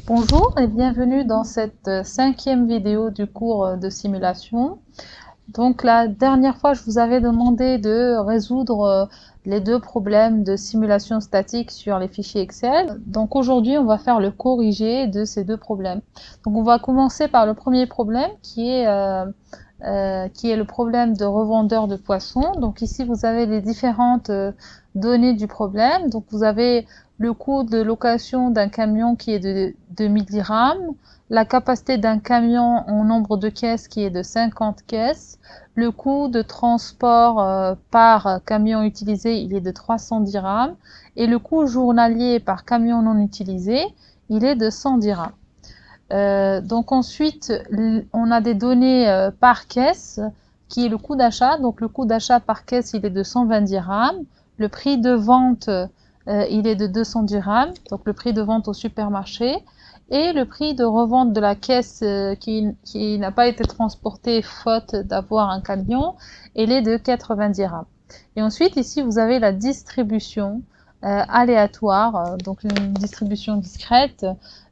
Bonjour et bienvenue dans cette cinquième vidéo du cours de simulation. Donc la dernière fois, je vous avais demandé de résoudre les deux problèmes de simulation statique sur les fichiers Excel. Donc aujourd'hui, on va faire le corrigé de ces deux problèmes. Donc on va commencer par le premier problème qui est le problème de revendeur de poissons. Donc ici, vous avez les différentes données du problème. Donc vous avez le coût de location d'un camion qui est de 2000 dirhams, la capacité d'un camion en nombre de caisses qui est de 50 caisses, le coût de transport par camion utilisé, il est de 300 dirhams, et le coût journalier par camion non utilisé, il est de 100 dirhams. Donc ensuite, on a des données par caisse, qui est le coût d'achat. Donc le coût d'achat par caisse, il est de 120 dirhams. Le prix de vente, il est de 200 dirhams, donc le prix de vente au supermarché. Et le prix de revente de la caisse qui n'a pas été transportée faute d'avoir un camion, il est de 80 dirhams. Et ensuite, ici, vous avez la distribution aléatoire, donc une distribution discrète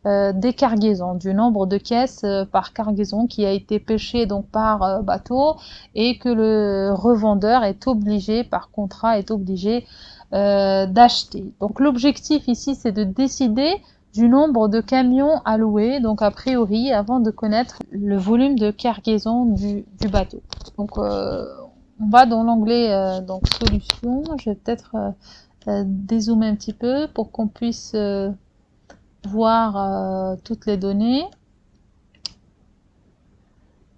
des cargaisons, du nombre de caisses par cargaison qui a été pêché donc par bateau et que le revendeur est obligé, par contrat, est obligé d'acheter. Donc l'objectif ici, c'est de décider du nombre de camions à louer, donc a priori, avant de connaître le volume de cargaison du bateau. Donc on va dans l'onglet donc solution. Je vais peut-être dézoomer un petit peu pour qu'on puisse voir toutes les données.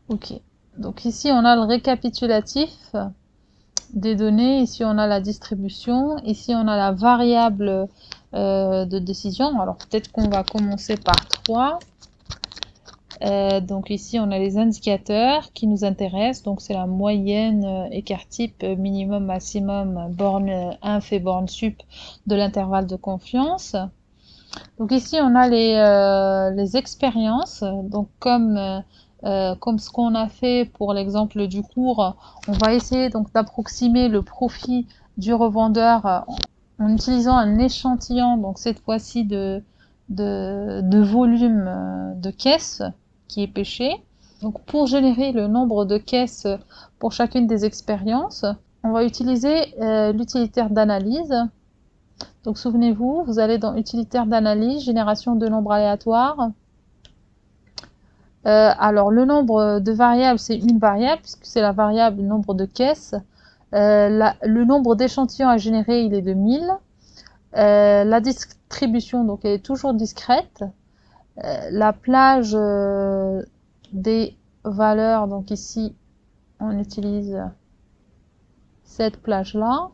Ok, donc ici on a le récapitulatif des données, ici on a la distribution, ici on a la variable de décision. Alors peut-être qu'on va commencer par 3. Donc ici on a les indicateurs qui nous intéressent, donc c'est la moyenne, écart type, minimum, maximum, borne inf et borne sup de l'intervalle de confiance. Donc ici on a les expériences, donc comme ce qu'on a fait pour l'exemple du cours, on va essayer donc d'approximer le profit du revendeur en utilisant un échantillon, donc cette fois-ci de volume de caisses qui est pêché. Donc pour générer le nombre de caisses pour chacune des expériences, on va utiliser l'utilitaire d'analyse. Donc souvenez-vous, vous allez dans utilitaire d'analyse, génération de nombres aléatoires. Alors le nombre de variables, c'est une variable, puisque c'est la variable nombre de caisses. Le nombre d'échantillons à générer, il est de 1000. La distribution, donc elle est toujours discrète. La plage des valeurs, donc ici, on utilise cette plage-là.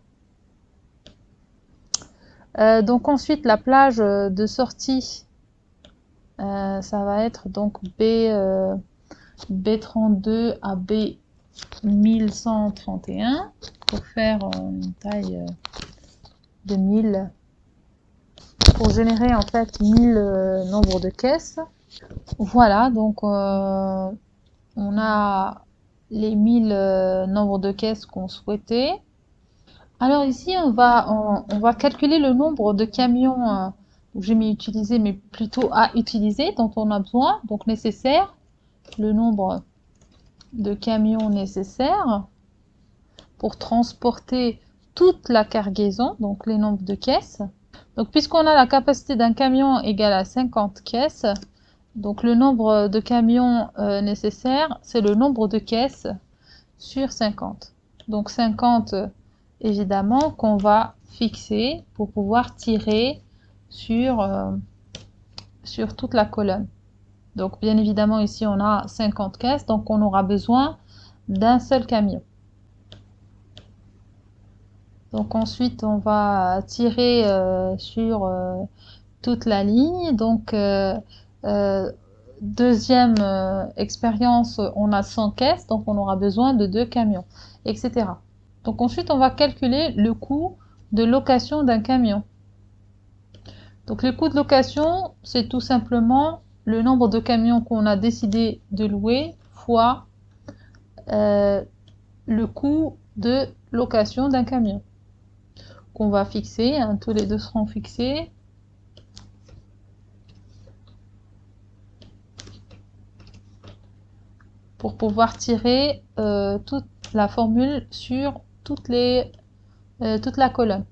Donc ensuite, la plage de sortie, ça va être donc B32 à B1131 pour faire une taille de 1000 pour générer en fait 1000 nombres de caisses. Voilà, donc on a les 1000 nombres de caisses qu'on souhaitait. Alors ici, on va calculer le nombre de camions, j'ai mis utiliser, mais plutôt à utiliser, dont on a besoin, donc nécessaire, le nombre de camions nécessaires pour transporter toute la cargaison, donc les nombres de caisses. Donc puisqu'on a la capacité d'un camion égale à 50 caisses, donc le nombre de camions nécessaires, c'est le nombre de caisses sur 50. Donc 50 évidemment qu'on va fixer pour pouvoir tirer sur toute la colonne. Donc bien évidemment ici on a 50 caisses, donc on aura besoin d'un seul camion. Donc ensuite on va tirer sur toute la ligne. Donc deuxième expérience, on a 100 caisses, donc on aura besoin de 2 camions, etc. Donc ensuite, on va calculer le coût de location d'un camion. Donc le coût de location, c'est tout simplement le nombre de camions qu'on a décidé de louer fois le coût de location d'un camion qu'on va fixer, hein, tous les deux seront fixés. pour pouvoir tirer toute la formule sur toute la colonne.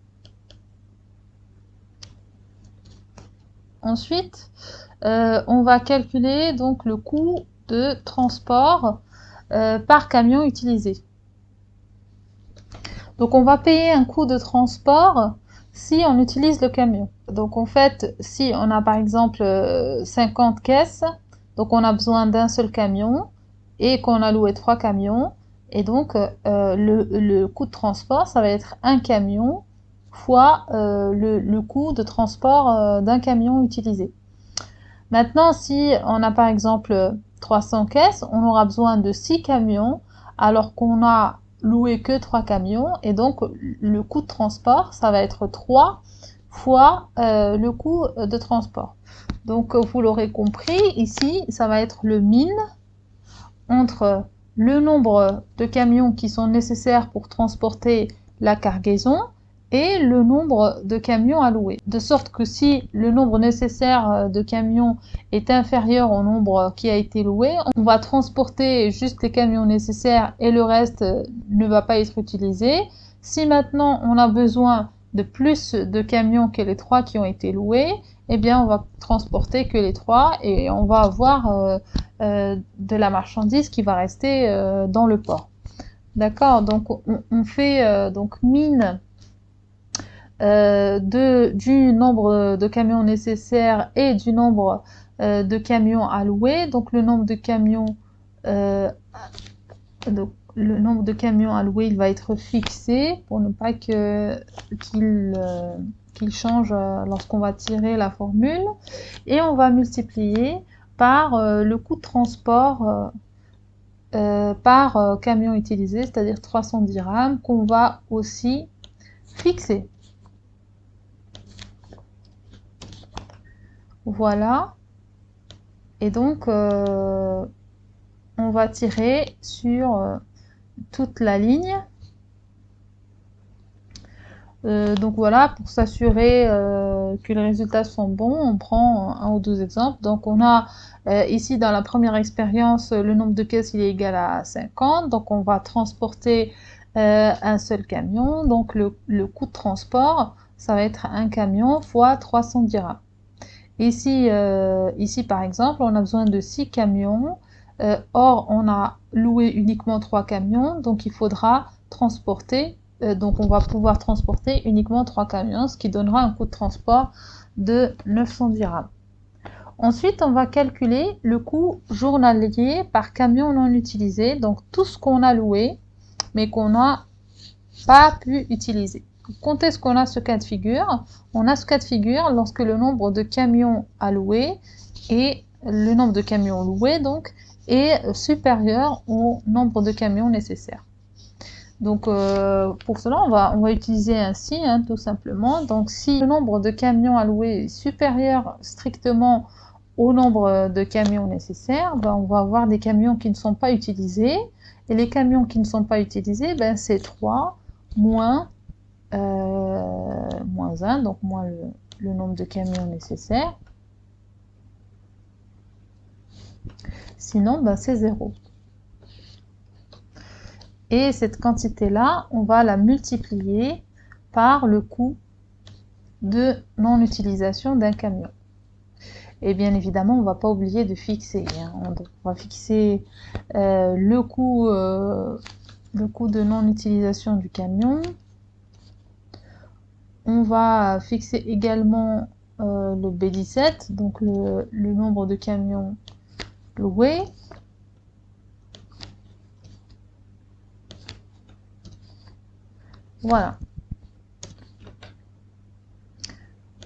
Ensuite, on va calculer donc le coût de transport par camion utilisé. Donc on va payer un coût de transport si on utilise le camion. Donc en fait, si on a par exemple 50 caisses, donc on a besoin d'un seul camion et qu'on a loué 3 camions, et donc le coût de transport, ça va être un camion fois le coût de transport d'un camion utilisé. Maintenant, si on a par exemple 300 caisses, on aura besoin de 6 camions alors qu'on a loué que 3 camions, et donc le coût de transport, ça va être 3 fois le coût de transport. Donc vous l'aurez compris, ici, ça va être le min entre le nombre de camions qui sont nécessaires pour transporter la cargaison et le nombre de camions à louer. De sorte que si le nombre nécessaire de camions est inférieur au nombre qui a été loué, on va transporter juste les camions nécessaires et le reste ne va pas être utilisé. Si maintenant on a besoin de plus de camions que les 3 qui ont été loués, eh bien on va transporter que les 3 et on va avoir de la marchandise qui va rester dans le port. D'accord, donc on fait donc min du nombre de camions nécessaires et du nombre de camions à louer. Donc le nombre de camions à louer, il va être fixé pour ne pas qu'il change lorsqu'on va tirer la formule, et on va multiplier par le coût de transport par camion utilisé, c'est-à-dire 310 dirhams, qu'on va aussi fixer. Voilà. Et donc, on va tirer sur toute la ligne. Donc voilà, pour s'assurer que les résultats sont bons, on prend un ou deux exemples. Donc on a ici dans la première expérience, le nombre de caisses il est égal à 50. Donc on va transporter un seul camion. Donc le coût de transport, ça va être un camion fois 310 dirhams. Ici, par exemple, on a besoin de 6 camions. Or, on a loué uniquement 3 camions. Donc il faudra transporter donc on va pouvoir transporter uniquement 3 camions, ce qui donnera un coût de transport de 900 dirhams. Ensuite, on va calculer le coût journalier par camion non utilisé, donc tout ce qu'on a loué, mais qu'on n'a pas pu utiliser. Quand est-ce qu'on a ce cas de figure? On a ce cas de figure lorsque le nombre de camions à louer et le nombre de camions loués donc est supérieur au nombre de camions nécessaires. Donc pour cela, on va utiliser un si, tout simplement. Donc si le nombre de camions à louer est supérieur strictement au nombre de camions nécessaires, ben, on va avoir des camions qui ne sont pas utilisés. Et les camions qui ne sont pas utilisés, ben, c'est 3 moins 1, donc moins le nombre de camions nécessaires. Sinon, ben, c'est 0. Et cette quantité-là, on va la multiplier par le coût de non-utilisation d'un camion. Et bien évidemment, on ne va pas oublier de fixer. On va fixer le coût de non-utilisation du camion. On va fixer également le B17, donc le nombre de camions loués. Voilà.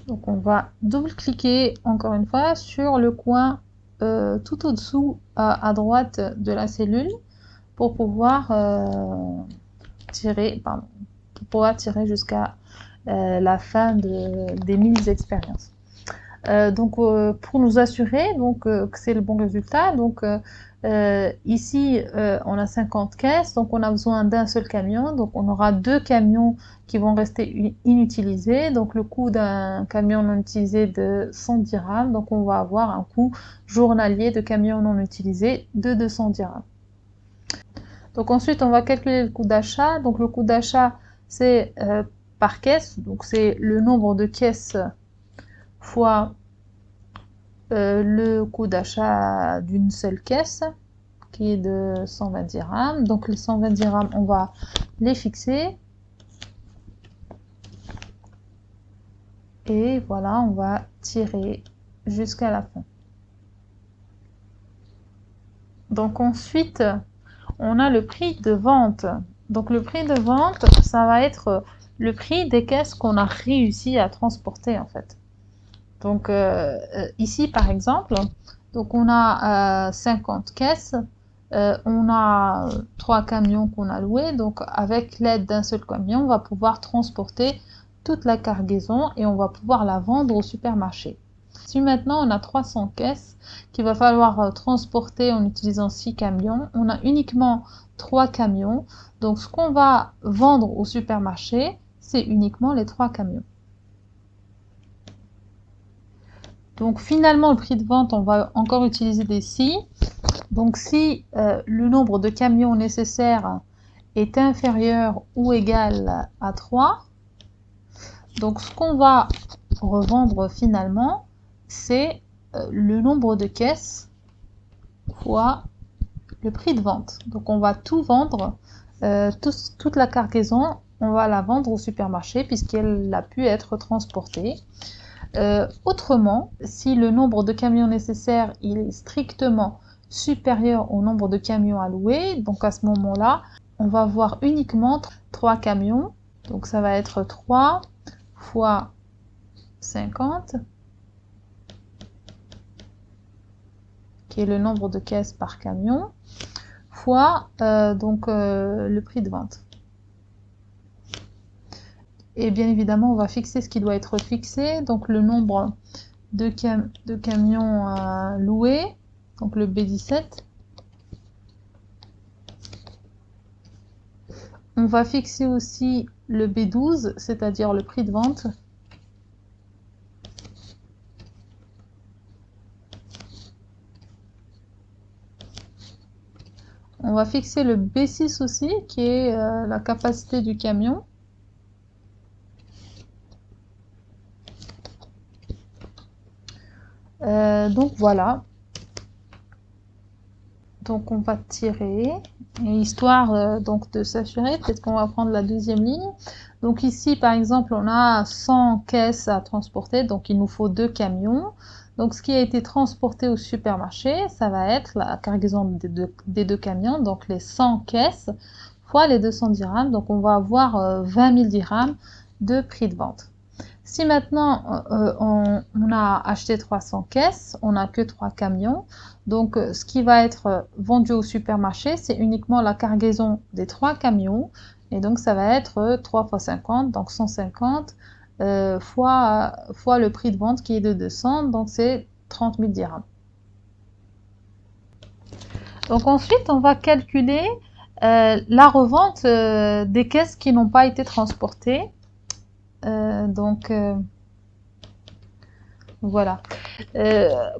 Donc on va double-cliquer encore une fois sur le coin tout au-dessous à droite de la cellule pour pouvoir tirer jusqu'à la fin des 1000 expériences. Donc pour nous assurer que c'est le bon résultat, donc ici on a 50 caisses, donc on a besoin d'un seul camion, donc on aura 2 camions qui vont rester inutilisés, donc le coût d'un camion non utilisé de 100 dirhams, donc on va avoir un coût journalier de camion non utilisé de 200 dirhams. Donc ensuite, on va calculer le coût d'achat. Donc le coût d'achat, c'est par caisse. Donc c'est le nombre de caisses fois le coût d'achat d'une seule caisse, qui est de 120 dirhams. Donc les 120 dirhams, on va les fixer. Et voilà, on va tirer jusqu'à la fin. Donc ensuite, on a le prix de vente. Donc le prix de vente, ça va être le prix des caisses qu'on a réussi à transporter en fait. Donc ici par exemple, donc on a 50 caisses, on a 3 camions qu'on a loués, donc avec l'aide d'un seul camion, on va pouvoir transporter toute la cargaison et on va pouvoir la vendre au supermarché. Si maintenant on a 300 caisses qu'il va falloir transporter en utilisant 6 camions, on a uniquement 3 camions, donc ce qu'on va vendre au supermarché, c'est uniquement les 3 camions. Donc finalement, le prix de vente, on va encore utiliser des si. Donc si le nombre de camions nécessaires est inférieur ou égal à 3, donc ce qu'on va revendre finalement, c'est le nombre de caisses fois le prix de vente. Donc on va tout vendre, toute la cargaison, on va la vendre au supermarché puisqu'elle a pu être transportée. Autrement, si le nombre de camions nécessaires il est strictement supérieur au nombre de camions à louer, donc à ce moment-là, on va voir uniquement 3 camions. Donc ça va être 3 fois 50, qui est le nombre de caisses par camion, fois le prix de vente. Et bien évidemment, on va fixer ce qui doit être fixé, donc le nombre de camions loués, donc le B17. On va fixer aussi le B12, c'est-à-dire le prix de vente. On va fixer le B6 aussi, qui est la capacité du camion. Donc voilà. Donc on va tirer, et histoire donc de s'assurer, peut-être qu'on va prendre la deuxième ligne. Donc ici par exemple on a 100 caisses à transporter, donc il nous faut 2 camions. Donc ce qui a été transporté au supermarché, ça va être la cargaison des deux camions, donc les 100 caisses fois les 200 dirhams, donc on va avoir 20 000 dirhams de prix de vente. Si maintenant on a acheté 300 caisses, on n'a que 3 camions, donc ce qui va être vendu au supermarché, c'est uniquement la cargaison des 3 camions, et donc ça va être 3 fois 50, donc 150, fois le prix de vente qui est de 200, donc c'est 30 000 dirhams. Donc ensuite, on va calculer la revente des caisses qui n'ont pas été transportées. Voilà.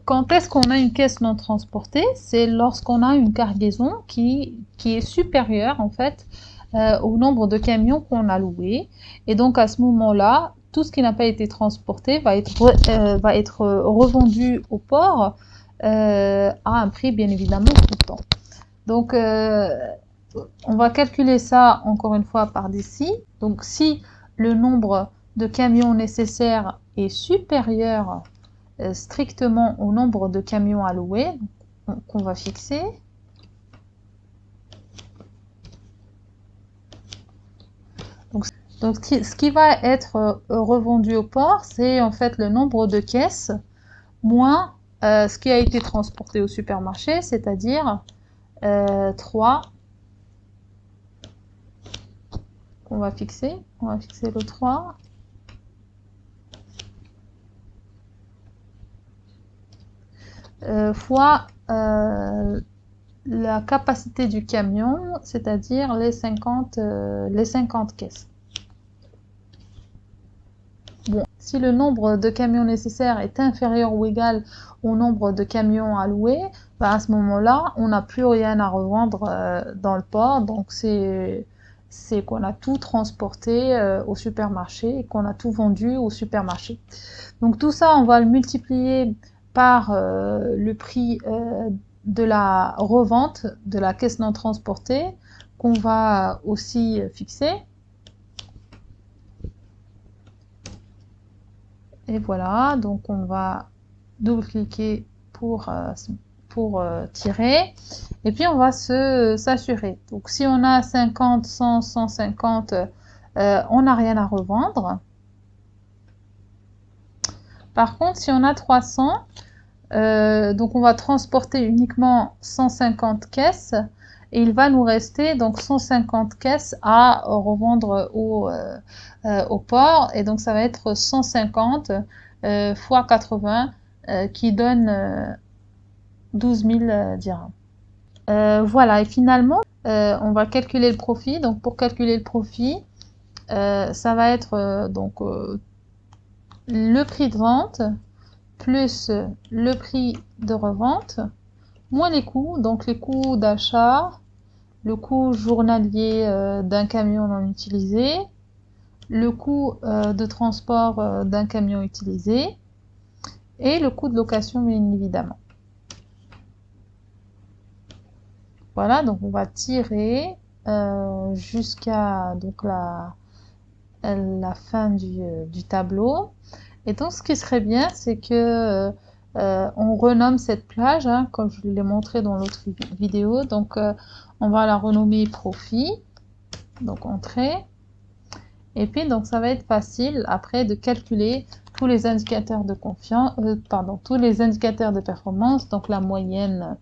Quand est-ce qu'on a une caisse non transportée? C'est lorsqu'on a une cargaison qui est supérieure en fait au nombre de camions qu'on a loués. Et donc à ce moment-là, tout ce qui n'a pas été transporté va être revendu au port à un prix bien évidemment coûtant. Donc on va calculer ça encore une fois par des si. Donc si le nombre de camions nécessaires est supérieur strictement au nombre de camions à louer, qu'on va fixer. Donc ce qui va être revendu au port, c'est en fait le nombre de caisses moins ce qui a été transporté au supermarché, c'est-à-dire 3 qu'on va fixer. On va fixer le 3. Fois la capacité du camion, c'est-à-dire les 50 caisses. Bon, si le nombre de camions nécessaires est inférieur ou égal au nombre de camions à louer, bah à ce moment-là, on n'a plus rien à revendre dans le port. Donc c'est qu'on a tout transporté au supermarché et qu'on a tout vendu au supermarché. Donc tout ça, on va le multiplier par le prix de la revente de la caisse non transportée qu'on va aussi fixer. Et voilà, donc on va double-cliquer pour tirer. Et puis on va s'assurer. Donc si on a 50, 100, 150, on n'a rien à revendre. Par contre, si on a 300, donc on va transporter uniquement 150 caisses et il va nous rester donc 150 caisses à revendre au port, et donc ça va être 150 fois 80 qui donne 12 000 dirhams. Voilà, et finalement on va calculer le profit. Donc pour calculer le profit, ça va être le prix de vente plus le prix de revente, moins les coûts, donc les coûts d'achat, le coût journalier d'un camion non utilisé, le coût de transport d'un camion utilisé et le coût de location, bien évidemment. Voilà, donc on va tirer jusqu'à donc la fin du tableau. Et donc ce qui serait bien, c'est que on renomme cette plage, hein, comme je l'ai montré dans l'autre vidéo. Donc on va la renommer profit, donc entrée. Et puis donc ça va être facile après de calculer tous les indicateurs de tous les indicateurs de performance, donc la moyenne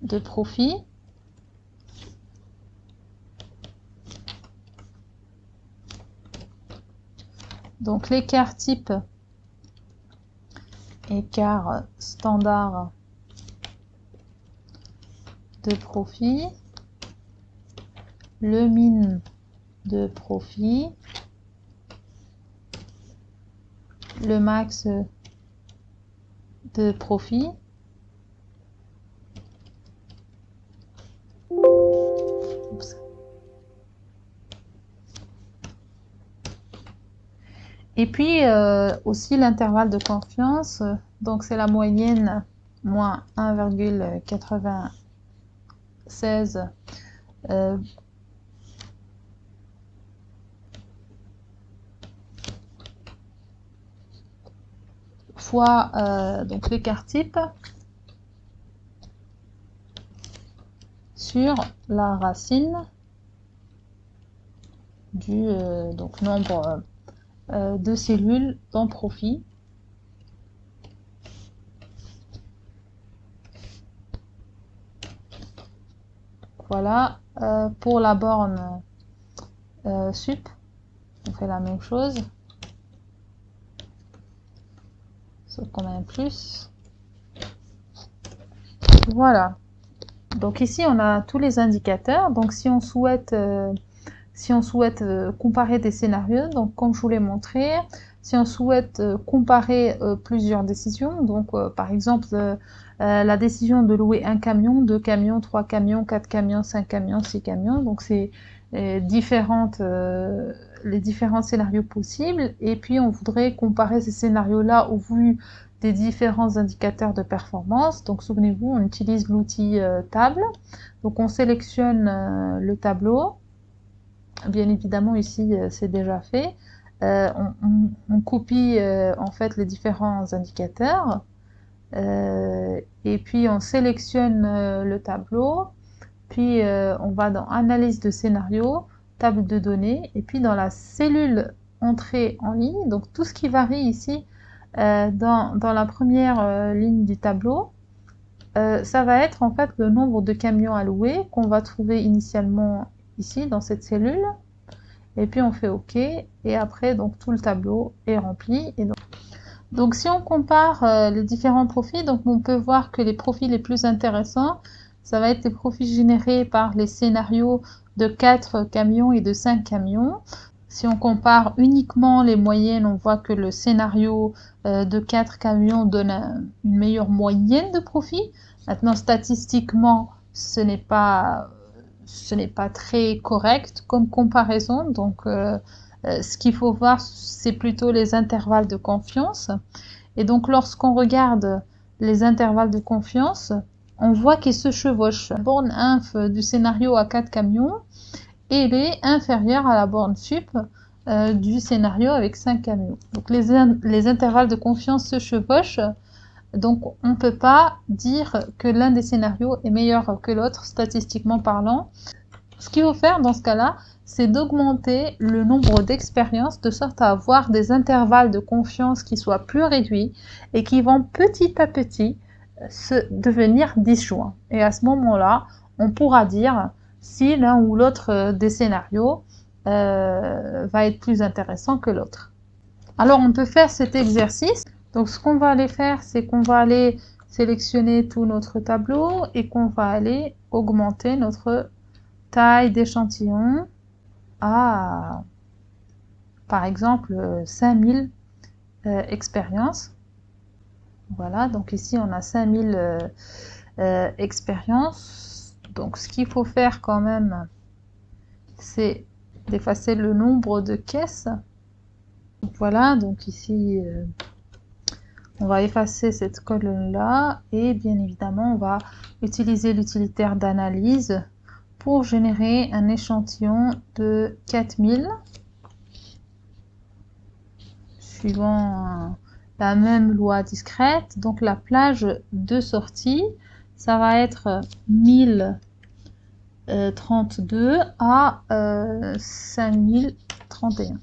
de profit. Donc l'écart type, écart standard de profit, le min de profit, le max de profit, et puis aussi l'intervalle de confiance. Donc c'est la moyenne moins 1,96 fois donc l'écart type sur la racine du donc nombre de cellules dans profit. Voilà, pour la borne sup, on fait la même chose, sauf qu'on a un plus. Voilà, donc ici on a tous les indicateurs. Donc si on souhaite comparer des scénarios, donc comme je vous l'ai montré, si on souhaite comparer plusieurs décisions, donc par exemple la décision de louer un camion, 2 camions, 3 camions, 4 camions, 5 camions, 6 camions, donc c'est les différents scénarios possibles, et puis on voudrait comparer ces scénarios-là au vu des différents indicateurs de performance. Donc souvenez-vous, on utilise l'outil table, donc on sélectionne le tableau. Bien évidemment ici c'est déjà fait. On copie en fait les différents indicateurs et puis on sélectionne le tableau, puis on va dans analyse de scénario, table de données, et puis dans la cellule entrée en ligne, donc tout ce qui varie ici dans la première ligne du tableau, ça va être en fait le nombre de camions à louer qu'on va trouver initialement ici dans cette cellule, et puis on fait OK, et après donc tout le tableau est rempli. Et donc si on compare les différents profits, donc on peut voir que les profits les plus intéressants, ça va être les profits générés par les scénarios de 4 camions et de 5 camions. Si on compare uniquement les moyennes, on voit que le scénario de 4 camions donne une meilleure moyenne de profit. Maintenant, statistiquement, ce n'est pas très correct comme comparaison. Donc, ce qu'il faut voir, c'est plutôt les intervalles de confiance. Et donc, lorsqu'on regarde les intervalles de confiance, on voit qu'ils se chevauchent. La borne inf du scénario à 4 camions, elle est inférieure à la borne sup du scénario avec 5 camions. Donc, les intervalles de confiance se chevauchent. Donc, on ne peut pas dire que l'un des scénarios est meilleur que l'autre, statistiquement parlant. Ce qu'il faut faire dans ce cas-là, c'est d'augmenter le nombre d'expériences de sorte à avoir des intervalles de confiance qui soient plus réduits et qui vont petit à petit devenir disjoints. Et à ce moment-là, on pourra dire si l'un ou l'autre des scénarios va être plus intéressant que l'autre. Alors, on peut faire cet exercice. Donc, ce qu'on va aller faire, c'est qu'on va aller sélectionner tout notre tableau et qu'on va aller augmenter notre taille d'échantillon à, par exemple, 5000 expériences. Voilà, donc ici, on a 5000 expériences. Donc, ce qu'il faut faire quand même, c'est d'effacer le nombre de caisses. Voilà, donc ici, on va effacer cette colonne-là et bien évidemment, on va utiliser l'utilitaire d'analyse pour générer un échantillon de 4000 suivant la même loi discrète. Donc la plage de sortie, ça va être 1032 à 5031.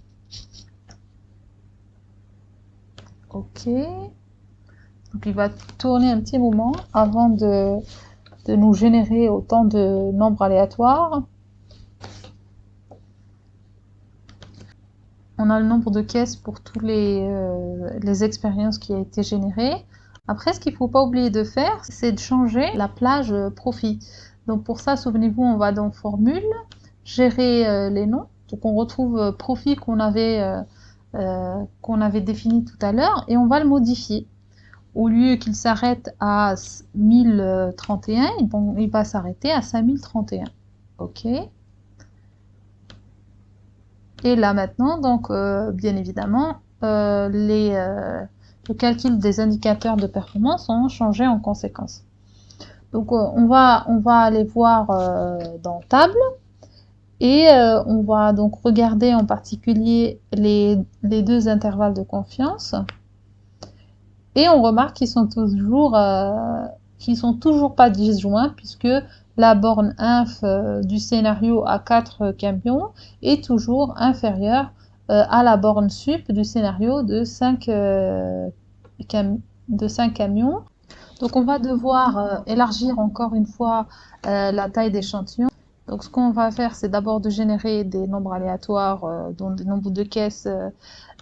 Ok. Donc il va tourner un petit moment avant de nous générer autant de nombres aléatoires. On a le nombre de caisses pour tous les expériences qui a été générées. Après, ce qu'il ne faut pas oublier de faire, c'est de changer la plage profit. Donc pour ça, souvenez-vous, on va dans Formule, gérer les noms. Donc on retrouve profit qu'on avait défini tout à l'heure et on va le modifier. Au lieu qu'il s'arrête à 1031, il va s'arrêter à 5031. OK. Et là maintenant, donc bien évidemment, le calcul des indicateurs de performance ont changé en conséquence. Donc on va aller voir dans Table et on va donc regarder en particulier les deux intervalles de confiance. Et on remarque qu'ils sont toujours pas disjoints puisque la borne inf du scénario à 4 camions est toujours inférieure à la borne sup du scénario de 5 camions. Donc on va devoir élargir encore une fois la taille d'échantillon. Donc ce qu'on va faire, c'est d'abord de générer des nombres aléatoires, dont des nombres de caisses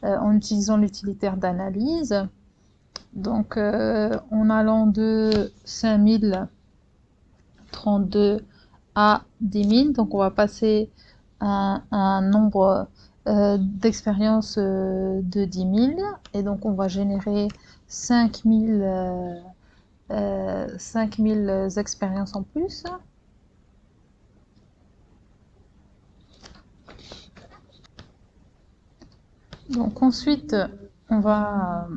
en utilisant l'utilitaire d'analyse. Donc, en allant de 5032 à 10 000, donc on va passer à un nombre d'expériences de 10 000, et donc on va générer 5000 expériences en plus. Donc ensuite, on va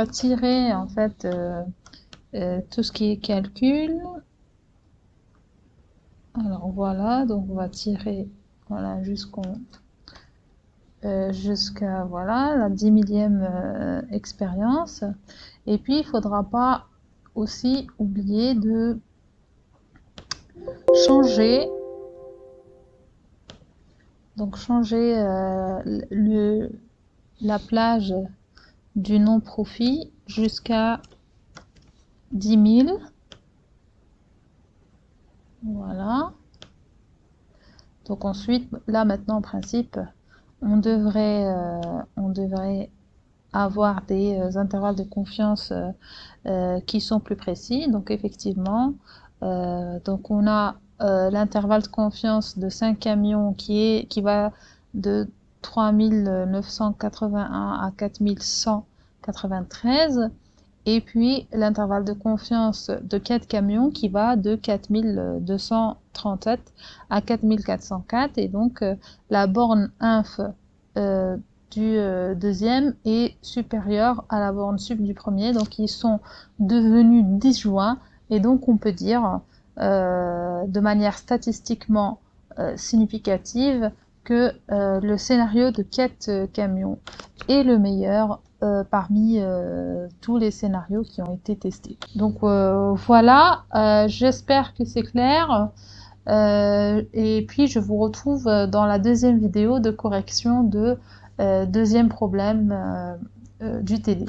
tirer en fait tout ce qui est calcul. Alors voilà, donc on va tirer voilà jusqu'à voilà la 10 000e expérience. Et puis il faudra pas aussi oublier de changer la plage du non-profit jusqu'à 10 000. Voilà. Donc ensuite, là maintenant en principe, on devrait avoir des intervalles de confiance qui sont plus précis. Donc effectivement, donc on a l'intervalle de confiance de 5 camions qui va de 3981 à 4193, et puis l'intervalle de confiance de 4 camions qui va de 4237 à 4404, et donc la borne inf du deuxième est supérieure à la borne sup du premier, donc ils sont devenus disjoints, et donc on peut dire de manière statistiquement significative que le scénario de quête camion est le meilleur parmi tous les scénarios qui ont été testés. Donc voilà, j'espère que c'est clair. Et puis je vous retrouve dans la deuxième vidéo de correction de deuxième problème du TD.